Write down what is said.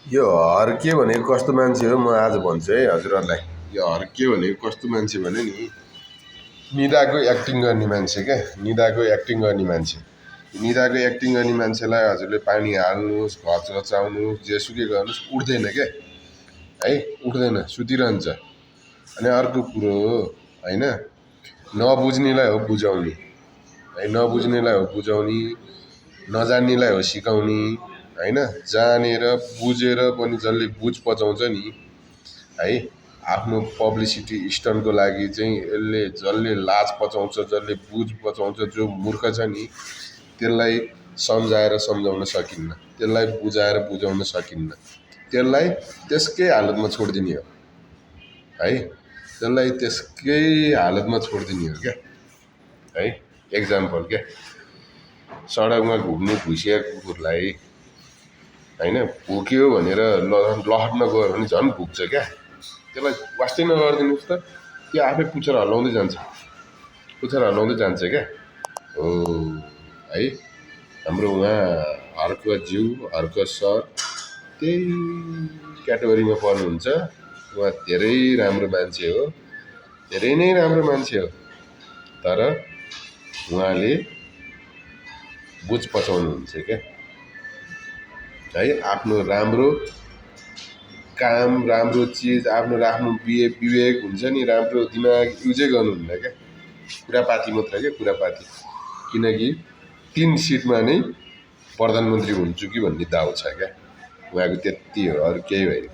यो हर्के भनेको कस्तो मान्छे हो म आज भन्छु है हजुरहरूलाई। यो हर्के भनेको कस्तो मान्छे भने नि निदाको एक्टिङ गर्ने मान्छे क्या। निदाको एक्टिङ गर्ने मान्छे। निदाको एक्टिङ गर्ने मान्छेलाई हजुरले पानी हाल्नुहोस्, घच घचाउनुहोस्, जेसुकै गर्नुहोस् उठ्दैन क्या है, उठ्दैन, सुतिरहन्छ। अनि अर्को कुरो होइन, नबुझ्नेलाई हो बुझाउने है, नबुझ्नेलाई हो बुझाउने, नजान्नेलाई हो सिकाउने होइन। जानेर बुझेर पनि जसले बुझ पचाउँछ नि है, आफ्नो पब्लिसिटी स्टन्टको लागि चाहिँ यसले जसले लाज पचाउँछ, जसले बुझ पचाउँछ, जो मूर्ख छ नि त्यसलाई सम्झाएर सम्झाउन सकिन्न, त्यसलाई बुझाएर बुझाउन सकिन्न, त्यसलाई त्यसकै हालतमा छोडिदिने हो है, त्यसलाई त्यसकै हालतमा छोडिदिने हो क्या है। एक्जाम्पल क्या, सडकमा घुम्ने घुसिया कुकुरलाई होइन भुक्यो भनेर लहट्न गयो भने झन् भुक्छ क्या, त्यसलाई वास्तै नगरिदिनुहोस् त, त्यो आफै पुच्छर हल्लाउँदै जान्छ, पुच्छर हल्लाउँदै जान्छ क्या हो है। हाम्रो उहाँ हर्कज्यू, हर्क सर त्यही क्याटेगोरीमा पर्नुहुन्छ। उहाँ धेरै राम्रो मान्छे हो, धेरै नै राम्रो मान्छे हो, तर उहाँले बुझ पचाउनुहुन्छ क्या है। आफ्नो राम्रो काम, राम्रो चिज, आफ्नो राम्रो विवेक हुन्छ नि, राम्रो दिमाग युजै गर्नुहुन्न क्या, कुरापाती मात्र क्या, कुरापाती। किनकि 3 सिटमा नै प्रधानमन्त्री हुन्छु कि भन्ने दाउ छ क्या उहाँको, त्यति हो, अरू केही होइन।